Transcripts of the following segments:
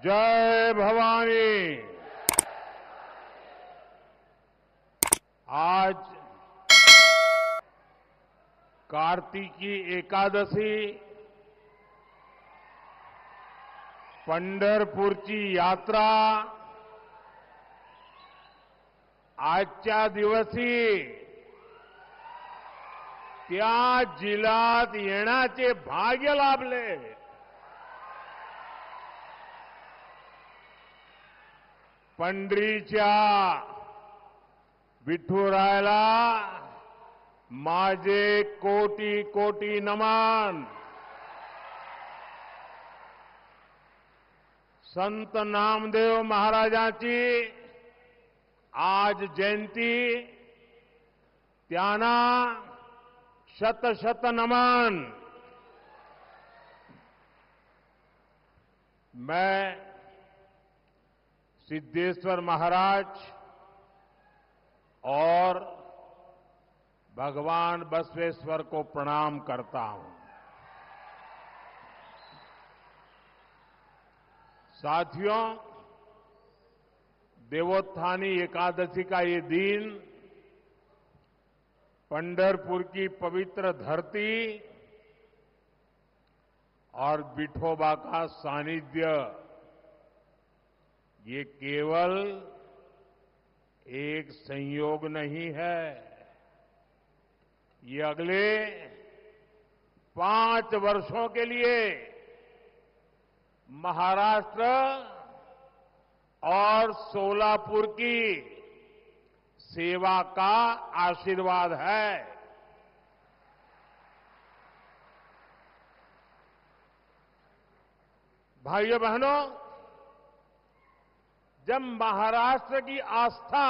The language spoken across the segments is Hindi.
जय भवानी। आज कार्तिकी एकादशी, पंढरपूरची यात्रा, आजच्या दिवशी त्या जिल्ह्यात येण्याचे भाग्य लाभले। पंढरीच्या विठुरायाला माझे कोटी कोटी नमन। संत नामदेव महाराजांची आज जयंती, त्यांना शत शत नमन। मैं सिद्धेश्वर महाराज और भगवान बसवेश्वर को प्रणाम करता हूं। साथियों, देवोत्थानी एकादशी का ये दिन पंढरपुर की पवित्र धरती और विठोबा का सानिध्य, ये केवल एक संयोग नहीं है, ये अगले 5 वर्षों के लिए महाराष्ट्र और सोलापुर की सेवा का आशीर्वाद है। भाइयों बहनों, जब महाराष्ट्र की आस्था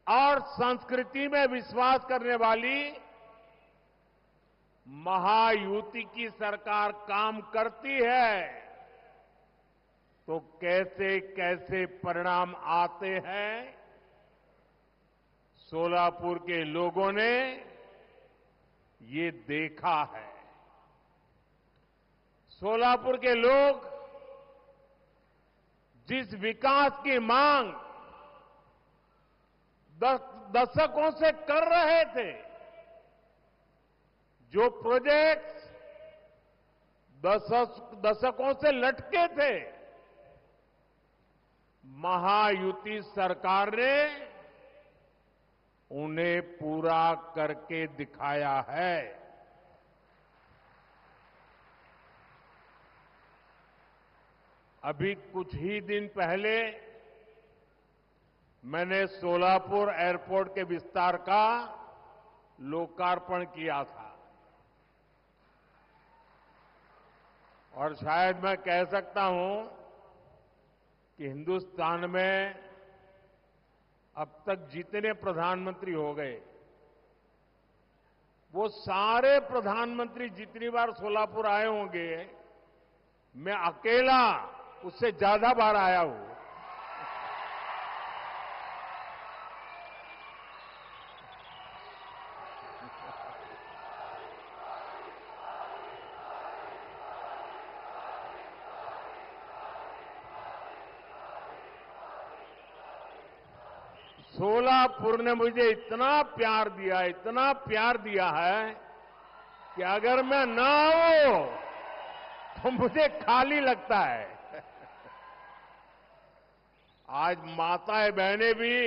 और संस्कृति में विश्वास करने वाली महायुति की सरकार काम करती है, तो कैसे कैसे परिणाम आते हैं, सोलापुर के लोगों ने ये देखा है। सोलापुर के लोग जिस विकास की मांग दशकों से कर रहे थे, जो प्रोजेक्ट्स दशकों से लटके थे, महायुति सरकार ने उन्हें पूरा करके दिखाया है। अभी कुछ ही दिन पहले मैंने सोलापुर एयरपोर्ट के विस्तार का लोकार्पण किया था और शायद मैं कह सकता हूं कि हिंदुस्तान में अब तक जितने प्रधानमंत्री हो गए, वो सारे प्रधानमंत्री जितनी बार सोलापुर आए होंगे, मैं अकेला उससे ज्यादा बार आया हूं। सोलापुर ने मुझे इतना प्यार दिया है कि अगर मैं ना आऊं तो मुझे खाली लगता है। आज माताएं बहनें भी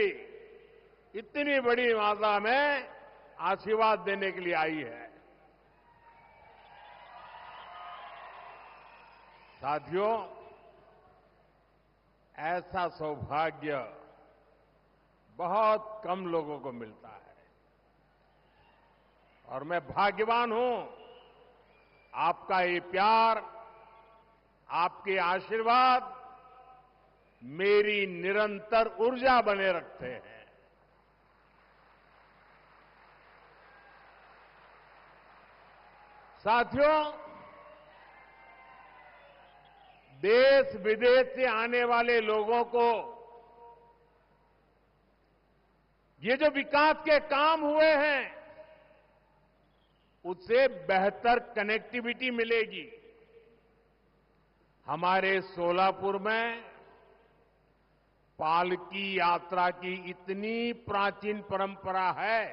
इतनी बड़ी मात्रा में आशीर्वाद देने के लिए आई है। साथियों, ऐसा सौभाग्य बहुत कम लोगों को मिलता है और मैं भाग्यवान हूं। आपका ये प्यार, आपके आशीर्वाद मेरी निरंतर ऊर्जा बने रखते हैं। साथियों, देश विदेश से आने वाले लोगों को ये जो विकास के काम हुए हैं, उससे बेहतर कनेक्टिविटी मिलेगी। हमारे सोलापुर में पालकी यात्रा की इतनी प्राचीन परंपरा है।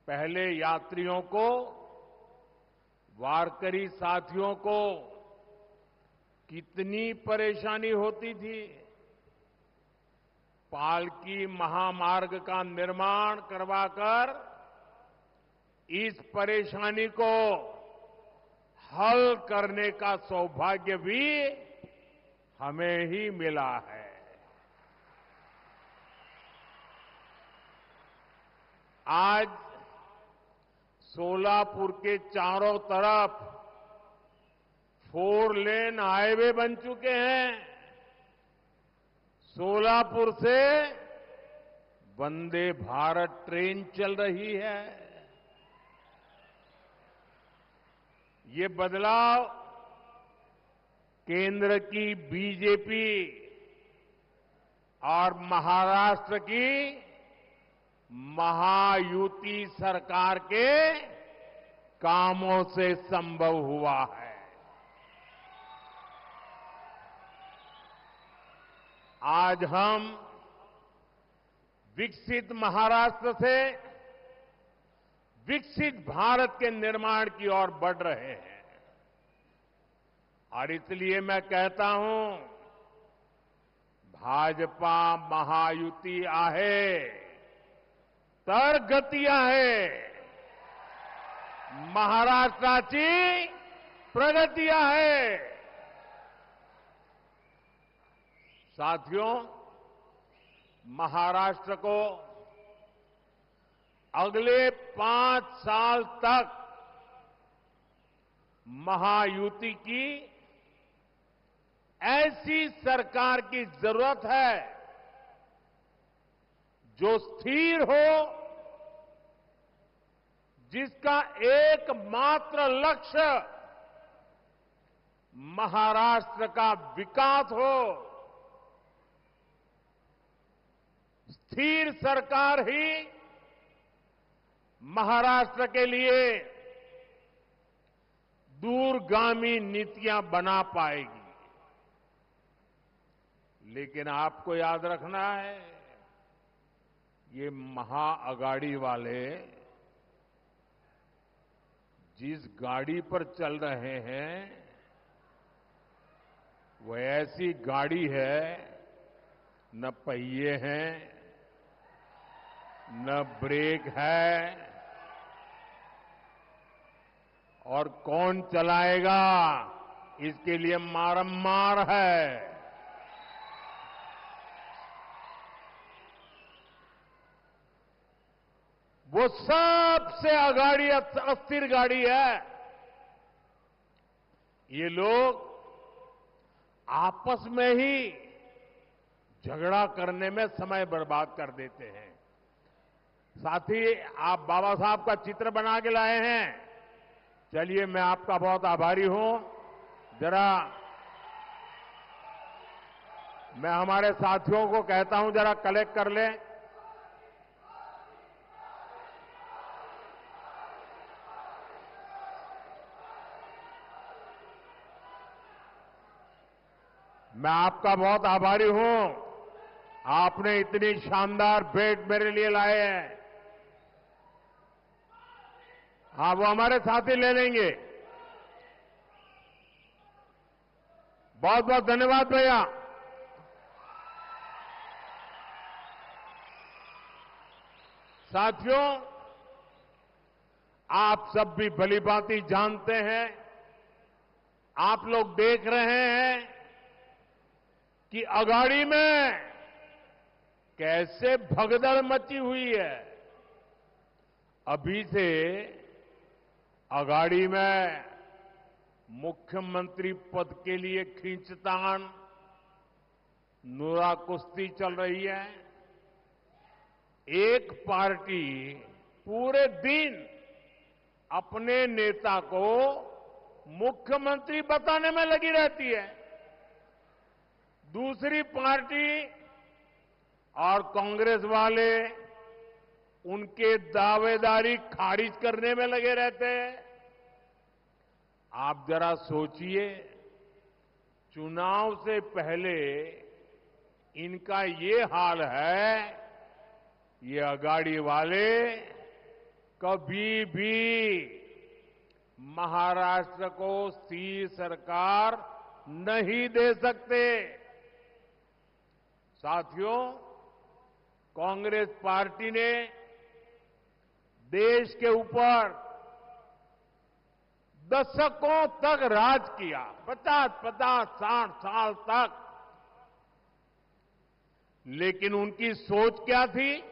पहले यात्रियों को, वारकरी साथियों को कितनी परेशानी होती थी। पालकी महामार्ग का निर्माण करवाकर इस परेशानी को हल करने का सौभाग्य भी हमें ही मिला है। आज सोलापुर के चारों तरफ 4 लेन हाईवे बन चुके हैं। सोलापुर से वंदे भारत ट्रेन चल रही है। ये बदलाव केंद्र की बीजेपी और महाराष्ट्र की महायुति सरकार के कामों से संभव हुआ है। आज हम विकसित महाराष्ट्र से विकसित भारत के निर्माण की ओर बढ़ रहे हैं। और इसलिए मैं कहता हूं, भाजपा महायुति आहे तर गती आहे, महाराष्ट्राची प्रगती आहे। साथियों, महाराष्ट्र को अगले 5 साल तक महायुति की ऐसी सरकार की जरूरत है जो स्थिर हो, जिसका एकमात्र लक्ष्य महाराष्ट्र का विकास हो। स्थिर सरकार ही महाराष्ट्र के लिए दूरगामी नीतियां बना पाएगी। लेकिन आपको याद रखना है, ये महाअगाड़ी वाले जिस गाड़ी पर चल रहे हैं, वो ऐसी गाड़ी है, न पहिए हैं, न ब्रेक है, और कौन चलाएगा इसके लिए मारम्मार है। वो सबसे अगाड़ी अस्थिर गाड़ी है। ये लोग आपस में ही झगड़ा करने में समय बर्बाद कर देते हैं। साथ ही आप बाबा साहब का चित्र बना के लाए हैं। चलिए, मैं आपका बहुत आभारी हूं। जरा मैं हमारे साथियों को कहता हूं, जरा कलेक्ट कर लें। मैं आपका बहुत आभारी हूं। आपने इतनी शानदार भेंट मेरे लिए लाए हैं। हाँ, वो हमारे साथी ले लेंगे। बहुत बहुत धन्यवाद भैया। साथियों, आप सब भी भलीभांति जानते हैं, आप लोग देख रहे हैं कि अगाड़ी में कैसे भगदड़ मची हुई है। अभी से अगाड़ी में मुख्यमंत्री पद के लिए खींचतान, नूरा कुश्ती चल रही है। एक पार्टी पूरे दिन अपने नेता को मुख्यमंत्री बताने में लगी रहती है। दूसरी पार्टी और कांग्रेस वाले उनके दावेदारी खारिज करने में लगे रहते हैं। आप जरा सोचिए, चुनाव से पहले इनका ये हाल है, ये अगाड़ी वाले कभी भी महाराष्ट्र को स्थिर सरकार नहीं दे सकते। साथियों, कांग्रेस पार्टी ने देश के ऊपर दशकों तक राज किया, 50-50, 60 साल तक। लेकिन उनकी सोच क्या थी?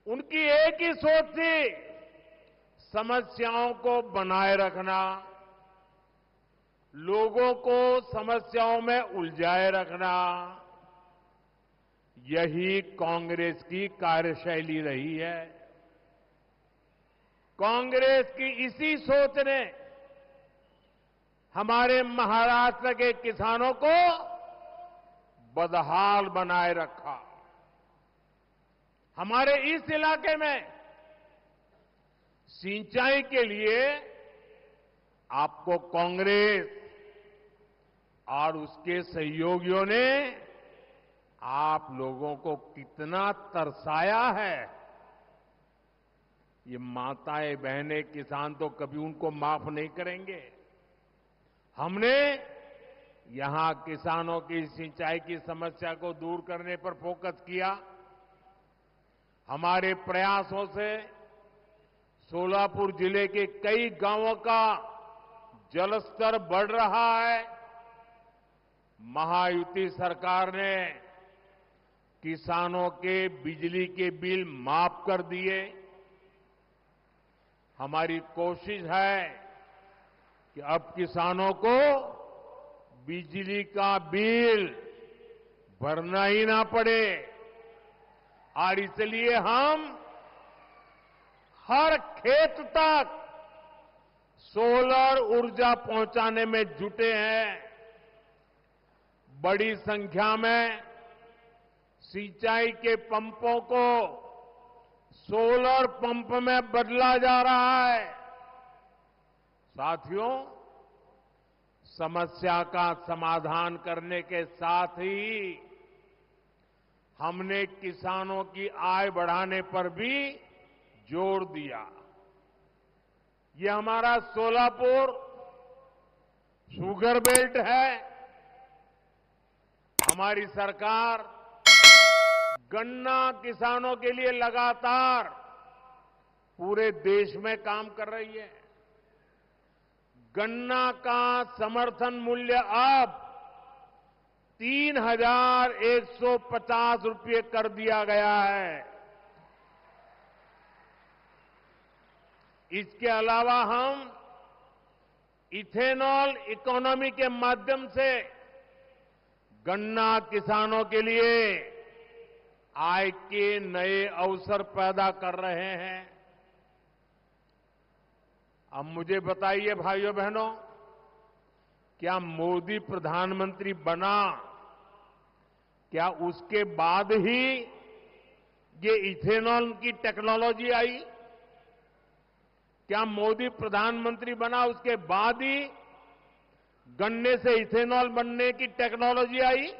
उनकी एक ही सोच थी, समस्याओं को बनाए रखना, लोगों को समस्याओं में उलझाए रखना। यही कांग्रेस की कार्यशैली रही है। कांग्रेस की इसी सोच ने हमारे महाराष्ट्र के किसानों को बदहाल बनाए रखा। हमारे इस इलाके में सिंचाई के लिए आपको कांग्रेस और उसके सहयोगियों ने आप लोगों को कितना तरसाया है। ये माताएं बहनें किसान तो कभी उनको माफ नहीं करेंगे। हमने यहां किसानों की सिंचाई की समस्या को दूर करने पर फोकस किया। हमारे प्रयासों से सोलापुर जिले के कई गांवों का जलस्तर बढ़ रहा है। महायुति सरकार ने किसानों के बिजली के बिल माफ कर दिए। हमारी कोशिश है कि अब किसानों को बिजली का बिल भरना ही ना पड़े, और इसलिए हम हर खेत तक सोलर ऊर्जा पहुंचाने में जुटे हैं। बड़ी संख्या में सिंचाई के पंपों को सोलर पंप में बदला जा रहा है। साथियों, समस्या का समाधान करने के साथ ही हमने किसानों की आय बढ़ाने पर भी जोर दिया। ये हमारा सोलापुर शुगर बेल्ट है। हमारी सरकार गन्ना किसानों के लिए लगातार पूरे देश में काम कर रही है। गन्ना का समर्थन मूल्य अब 3,150 रुपये कर दिया गया है। इसके अलावा हम इथेनॉल इकोनॉमी के माध्यम से गन्ना किसानों के लिए आय के नए अवसर पैदा कर रहे हैं। अब मुझे बताइए भाइयों बहनों, क्या मोदी प्रधानमंत्री बना, क्या उसके बाद ही ये इथेनॉल की टेक्नोलॉजी आई? क्या मोदी प्रधानमंत्री बना उसके बाद ही गन्ने से इथेनॉल बनने की टेक्नोलॉजी आई?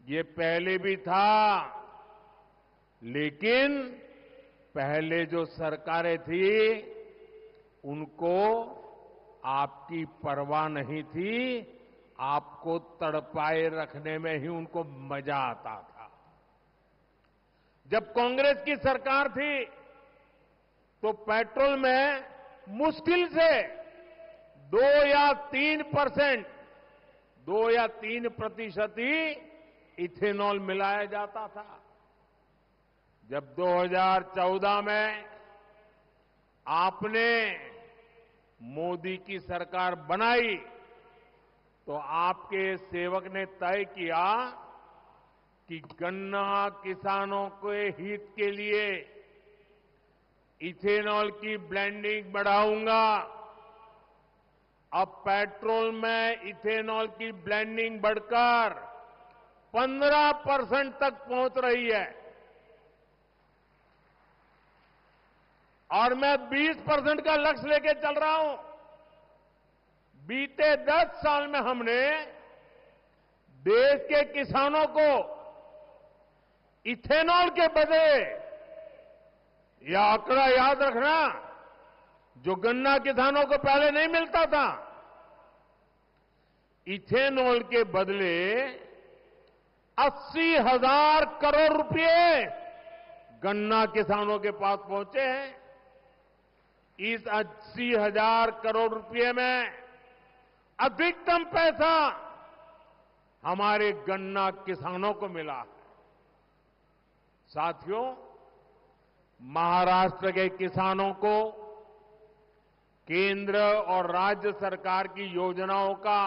ये पहले भी था, लेकिन पहले जो सरकारें थी उनको आपकी परवाह नहीं थी। आपको तड़पाए रखने में ही उनको मजा आता था। जब कांग्रेस की सरकार थी तो पेट्रोल में मुश्किल से 2 या 3% ही इथेनॉल मिलाया जाता था। जब 2014 में आपने मोदी की सरकार बनाई तो आपके सेवक ने तय किया कि गन्ना किसानों के हित के लिए इथेनॉल की ब्लेंडिंग बढ़ाऊंगा। अब पेट्रोल में इथेनॉल की ब्लेंडिंग बढ़कर 15% तक पहुंच रही है और मैं 20% का लक्ष्य लेके चल रहा हूं। बीते 10 साल में हमने देश के किसानों को इथेनॉल के बदले, यह आंकड़ा याद रखना, जो गन्ना किसानों को पहले नहीं मिलता था, इथेनॉल के बदले 80,000 करोड़ रुपए गन्ना किसानों के पास पहुंचे हैं। इस 80,000 करोड़ रुपए में अधिकतम पैसा हमारे गन्ना किसानों को मिला है। साथियों, महाराष्ट्र के किसानों को केंद्र और राज्य सरकार की योजनाओं का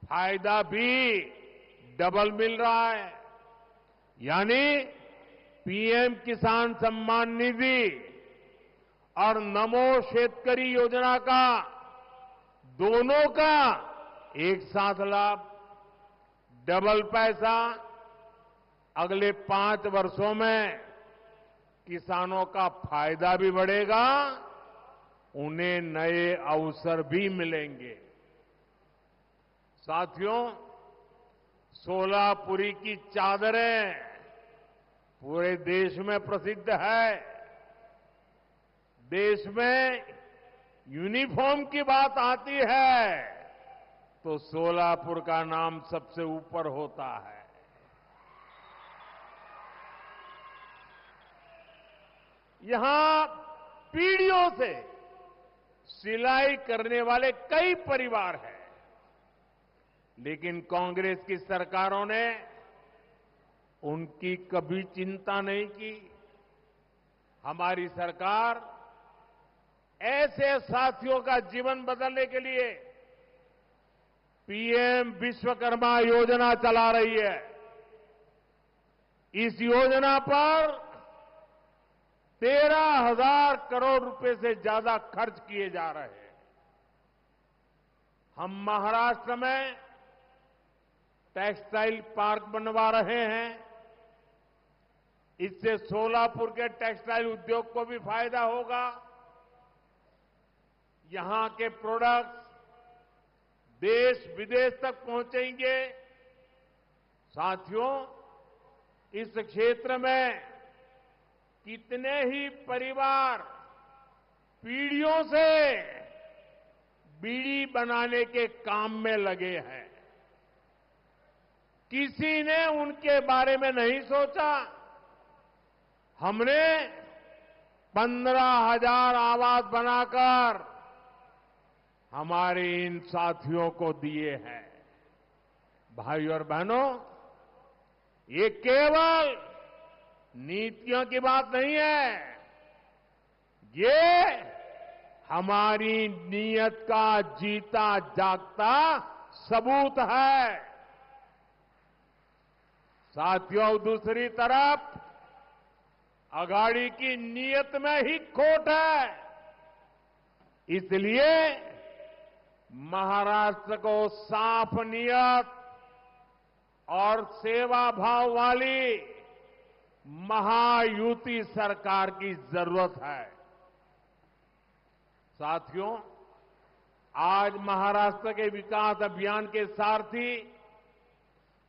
फायदा भी डबल मिल रहा है। यानी पीएम किसान सम्मान निधि और नमो शेतकरी योजना का, दोनों का एक साथ लाभ, डबल पैसा अगले 5 वर्षों में किसानों का फायदा भी बढ़ेगा, उन्हें नए अवसर भी मिलेंगे। साथियों, सोलापुरी की चादरें पूरे देश में प्रसिद्ध है। देश में यूनिफॉर्म की बात आती है तो सोलापुर का नाम सबसे ऊपर होता है। यहां पीढ़ियों से सिलाई करने वाले कई परिवार हैं, लेकिन कांग्रेस की सरकारों ने उनकी कभी चिंता नहीं की। हमारी सरकार ऐसे साथियों का जीवन बदलने के लिए पीएम विश्वकर्मा योजना चला रही है। इस योजना पर 13,000 करोड़ रुपए से ज्यादा खर्च किए जा रहे हैं। हम महाराष्ट्र में टेक्सटाइल पार्क बनवा रहे हैं। इससे सोलापुर के टेक्सटाइल उद्योग को भी फायदा होगा। यहां के प्रोडक्ट्स देश विदेश तक पहुंचेंगे। साथियों, इस क्षेत्र में कितने ही परिवार पीढ़ियों से बीड़ी बनाने के काम में लगे हैं। किसी ने उनके बारे में नहीं सोचा। हमने 15,000 आवास बनाकर हमारे इन साथियों को दिए हैं। भाई और बहनों, ये केवल नीतियों की बात नहीं है, ये हमारी नीयत का जीता जागता सबूत है। साथियों, दूसरी तरफ अघाड़ी की नीयत में ही खोट है। इसलिए महाराष्ट्र को साफ नीयत और सेवा भाव वाली महायुति सरकार की जरूरत है। साथियों, आज महाराष्ट्र के विकास अभियान के सारथी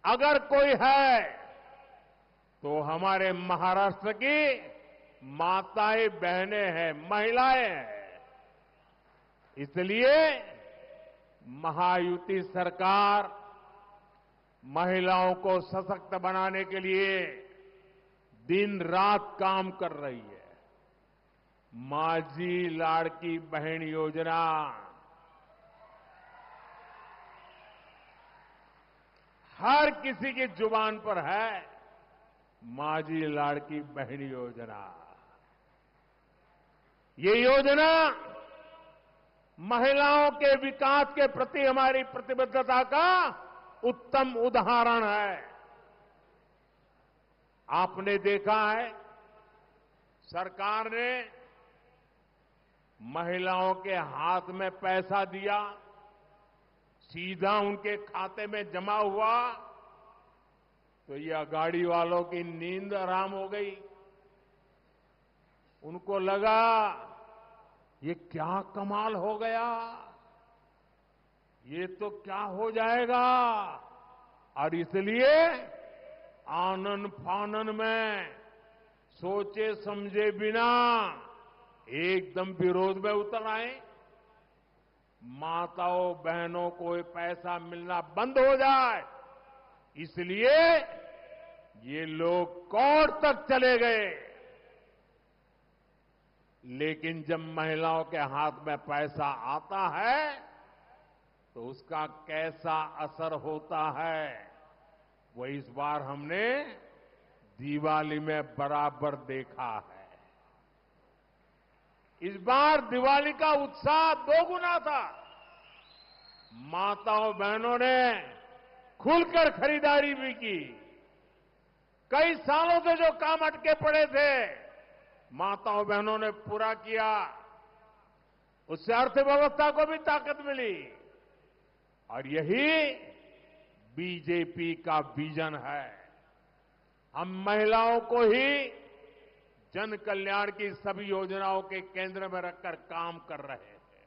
अगर कोई है तो हमारे महाराष्ट्र की माताएं बहनें हैं, महिलाएं हैं। इसलिए महायुति सरकार महिलाओं को सशक्त बनाने के लिए दिन रात काम कर रही है। माझी लाड़की बहन योजना हर किसी की जुबान पर है। माझी लाड़की बहन योजना, ये योजना महिलाओं के विकास के प्रति हमारी प्रतिबद्धता का उत्तम उदाहरण है। आपने देखा है, सरकार ने महिलाओं के हाथ में पैसा दिया, सीधा उनके खाते में जमा हुआ, तो ये अघाड़ी वालों की नींद हराम हो गई। उनको लगा ये क्या कमाल हो गया, ये तो क्या हो जाएगा। और इसलिए आनन फानन में सोचे समझे बिना एकदम विरोध में उतर आए। माताओं बहनों को पैसा मिलना बंद हो जाए, इसलिए ये लोग कोर्ट तक चले गए। लेकिन जब महिलाओं के हाथ में पैसा आता है तो उसका कैसा असर होता है, वो इस बार हमने दिवाली में बराबर देखा है। इस बार दिवाली का उत्साह दोगुना था। माताओं बहनों ने खुलकर खरीदारी भी की। कई सालों से जो काम अटके पड़े थे, माताओं बहनों ने पूरा किया। उससे अर्थव्यवस्था को भी ताकत मिली। और यही बीजेपी का विजन है। हम महिलाओं को ही जन कल्याण की सभी योजनाओं के केंद्र में रखकर काम कर रहे हैं।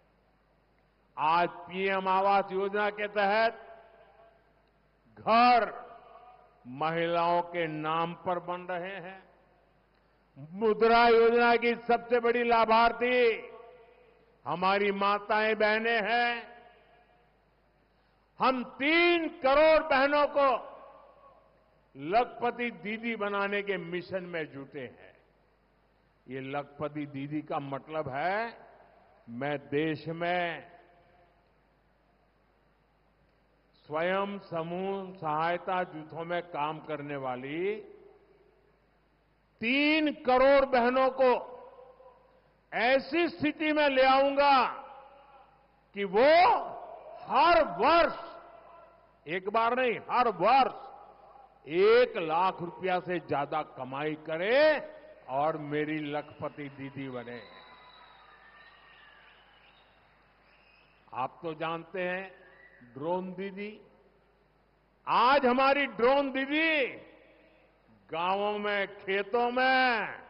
आज पीएम आवास योजना के तहत घर महिलाओं के नाम पर बन रहे हैं। मुद्रा योजना की सबसे बड़ी लाभार्थी हमारी माताएं बहनें हैं। हम 3 करोड़ बहनों को लखपति दीदी बनाने के मिशन में जुटे हैं। ये लखपति दीदी का मतलब है, मैं देश में स्वयं समूह सहायता जूथों में काम करने वाली 3 करोड़ बहनों को ऐसी स्थिति में ले आऊंगा कि वो हर वर्ष, एक बार नहीं, हर वर्ष 1 लाख रुपया से ज्यादा कमाई करे और मेरी लखपति दीदी बने। आप तो जानते हैं ड्रोन दीदी। आज हमारी ड्रोन दीदी गांवों में, खेतों में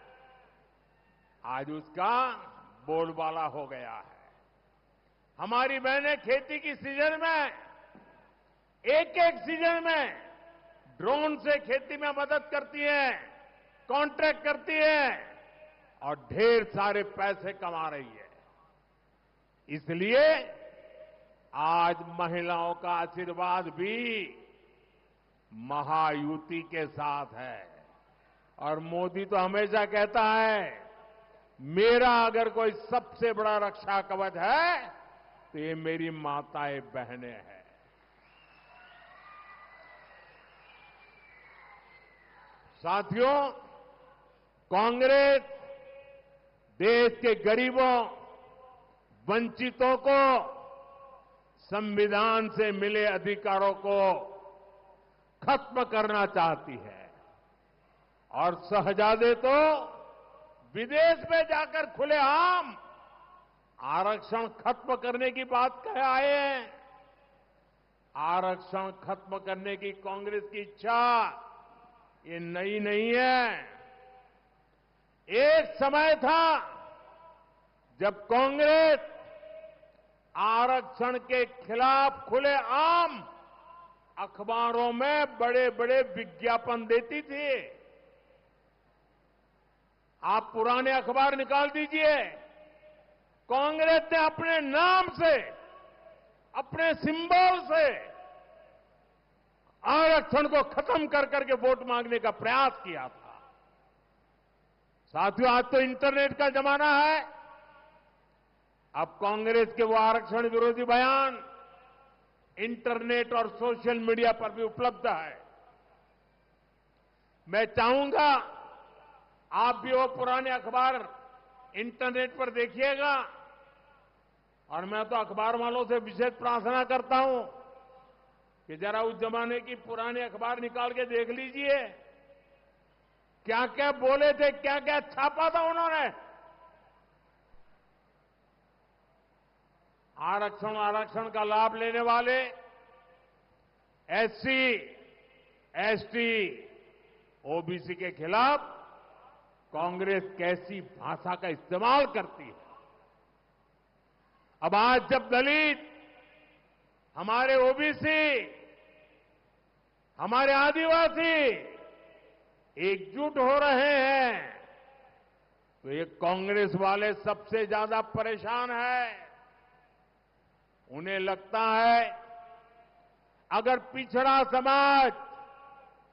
आज उसका बोलबाला हो गया है। हमारी बहनें खेती की सीजन में, एक एक सीजन में ड्रोन से खेती में मदद करती हैं, कॉन्ट्रैक्ट करती हैं और ढेर सारे पैसे कमा रही है। इसलिए आज महिलाओं का आशीर्वाद भी महायुति के साथ है। और मोदी तो हमेशा कहता है, मेरा अगर कोई सबसे बड़ा रक्षा कवच है तो ये मेरी माताएं बहनें हैं। साथियों, कांग्रेस देश के गरीबों, वंचितों को संविधान से मिले अधिकारों को खत्म करना चाहती है। और शहजादे तो विदेश में जाकर खुलेआम आरक्षण खत्म करने की बात कह आए हैं। आरक्षण खत्म करने की कांग्रेस की इच्छा ये नई नहीं है। एक समय था जब कांग्रेस आरक्षण के खिलाफ खुलेआम अखबारों में बड़े बड़े विज्ञापन देती थी। आप पुराने अखबार निकाल दीजिए, कांग्रेस ने अपने नाम से, अपने सिंबल से आरक्षण को खत्म कर करके वोट मांगने का प्रयास किया था। साथियों, आज तो इंटरनेट का जमाना है। अब कांग्रेस के वो आरक्षण विरोधी बयान इंटरनेट और सोशल मीडिया पर भी उपलब्ध है। मैं चाहूंगा आप भी वो पुराने अखबार इंटरनेट पर देखिएगा। और मैं तो अखबार वालों से विशेष प्रार्थना करता हूं कि जरा उस जमाने की पुराने अखबार निकाल के देख लीजिए, क्या क्या बोले थे, क्या क्या छापा था उन्होंने। आरक्षण का लाभ लेने वाले एससी, एसटी, ओबीसी के खिलाफ कांग्रेस कैसी भाषा का इस्तेमाल करती है। अब आज जब दलित हमारे ओबीसी, हमारे आदिवासी एकजुट हो रहे हैं, तो ये कांग्रेस वाले सबसे ज्यादा परेशान हैं। उन्हें लगता है अगर पिछड़ा समाज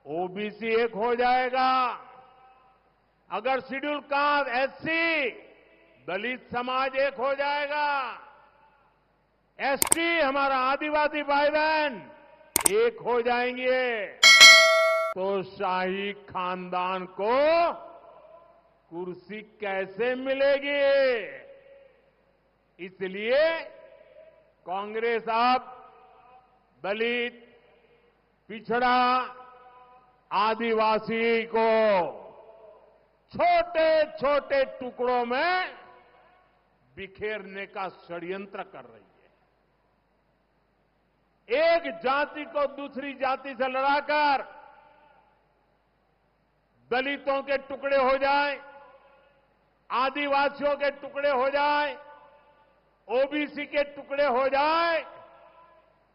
ओबीसी एक हो जाएगा, अगर शेड्यूल कास्ट एससी दलित समाज एक हो जाएगा, एसटी हमारा आदिवासी भाई बहन एक हो जाएंगे, तो शाही खानदान को कुर्सी कैसे मिलेगी। इसलिए कांग्रेस अब दलित, पिछड़ा, आदिवासी को छोटे छोटे टुकड़ों में बिखेरने का षड्यंत्र कर रही है। एक जाति को दूसरी जाति से लड़ाकर दलितों के टुकड़े हो जाए, आदिवासियों के टुकड़े हो जाए, ओबीसी के टुकड़े हो जाए,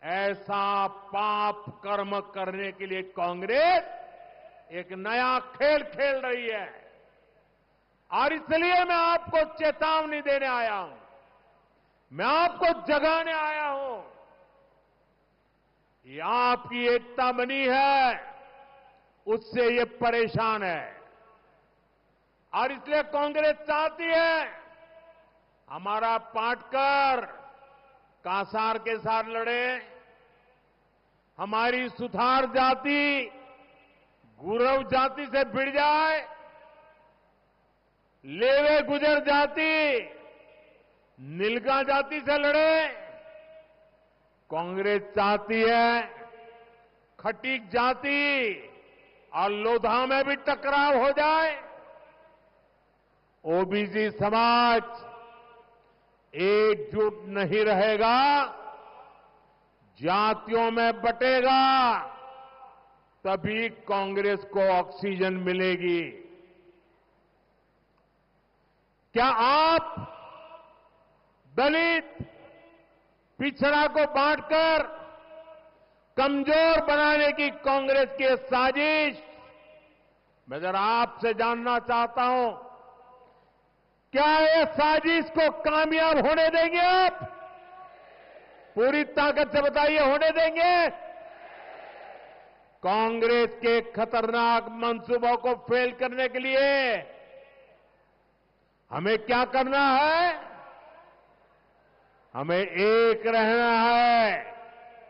ऐसा पाप कर्म करने के लिए कांग्रेस एक नया खेल खेल रही है। और इसलिए मैं आपको चेतावनी देने आया हूं, मैं आपको जगाने आया हूं। ये आपकी एकता बनी है, उससे ये परेशान है। और इसलिए कांग्रेस चाहती है हमारा पाटकर कांसार के साथ लड़े, हमारी सुथार जाति गुरव जाति से भिड़ जाए, लेवे गुजर जाति नीलगा जाति से लड़े। कांग्रेस चाहती है खटीक जाति और लोधा में भी टकराव हो जाए, ओबीसी समाज एकजुट नहीं रहेगा, जातियों में बटेगा, तभी कांग्रेस को ऑक्सीजन मिलेगी। क्या आप दलित, पिछड़ा को बांटकर कमजोर बनाने की कांग्रेस की साजिश, मैं जरा आपसे जानना चाहता हूं, क्या ये साजिश को कामयाब होने देंगे आप? पूरी ताकत से बताइए, होने देंगे? कांग्रेस के खतरनाक मंसूबों को फेल करने के लिए हमें क्या करना है? हमें एक रहना है,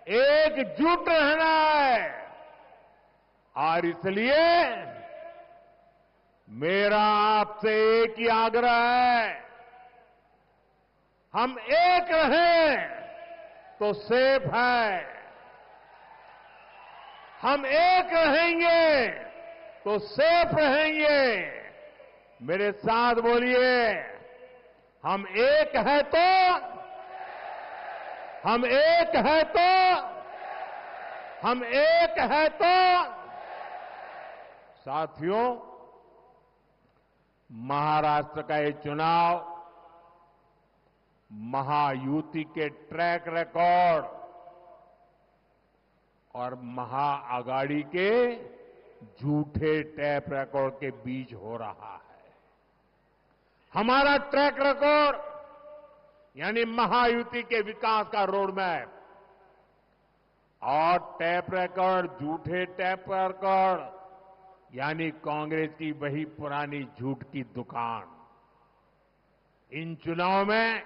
एकजुट रहना है। और इसलिए मेरा आपसे एक ही आग्रह है, हम एक रहें तो सेफ है, हम एक रहेंगे तो सेफ रहेंगे। मेरे साथ बोलिए, हम एक है तो, हम एक है तो, हम एक है तो। साथियों, महाराष्ट्र का ये चुनाव महायुति के ट्रैक रिकॉर्ड और महाआघाड़ी के झूठे टैप रिकॉर्ड के बीच हो रहा है। हमारा ट्रैक रिकॉर्ड यानी महायुति के विकास का रोड मैप और टैप रिकॉर्ड, झूठे टैप रिकॉर्ड यानी कांग्रेस की वही पुरानी झूठ की दुकान। इन चुनाव में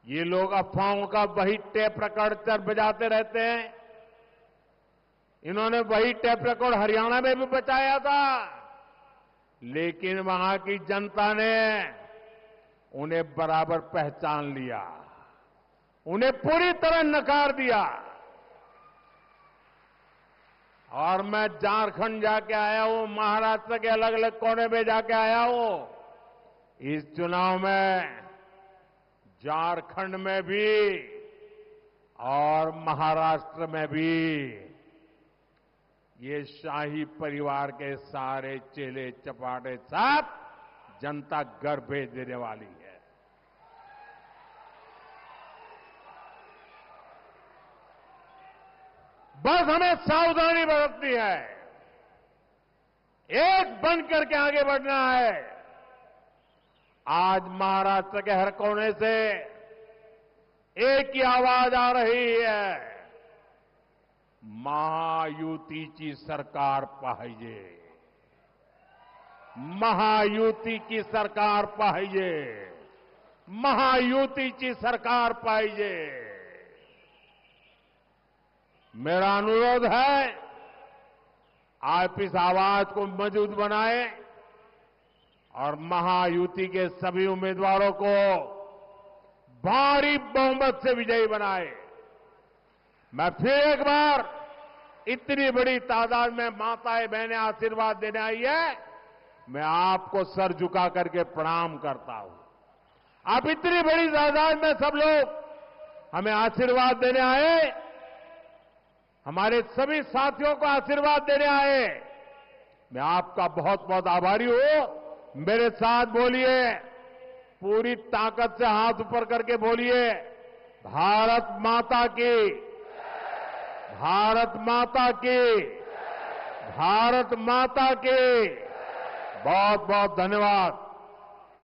ये लोग अफवाहों का वही टेप रिकॉर्ड बजाते रहते हैं। इन्होंने वही टेप रिकॉर्ड हरियाणा में भी बचाया था, लेकिन वहां की जनता ने उन्हें बराबर पहचान लिया, उन्हें पूरी तरह नकार दिया। और मैं झारखंड जाके आया हूं, महाराष्ट्र के अलग अलग कोने में जाके आया हूं। इस चुनाव में झारखंड में भी और महाराष्ट्र में भी ये शाही परिवार के सारे चेले चपाटे सब जनता घर भेज देने वाली है। बस हमें सावधानी बरतनी है, एक बन करके आगे बढ़ना है। आज महाराष्ट्र के हर कोने से एक ही आवाज आ रही है, महायुतीची सरकार पाहिजे, महायुतीची सरकार पाहिजे, महायुतीची सरकार पाहिजे। मेरा अनुरोध है, आप इस आवाज को मजबूत बनाएं और महायुति के सभी उम्मीदवारों को भारी बहुमत से विजयी बनाए। मैं फिर एक बार, इतनी बड़ी तादाद में माताएं बहनें आशीर्वाद देने आई है, मैं आपको सर झुका करके प्रणाम करता हूं। आप इतनी बड़ी तादाद में सब लोग हमें आशीर्वाद देने आए, हमारे सभी साथियों को आशीर्वाद देने आए, मैं आपका बहुत बहुत आभारी हूं। मेरे साथ बोलिए, पूरी ताकत से हाथ ऊपर करके बोलिए, भारत माता की, भारत माता की, भारत माता की। बहुत बहुत धन्यवाद।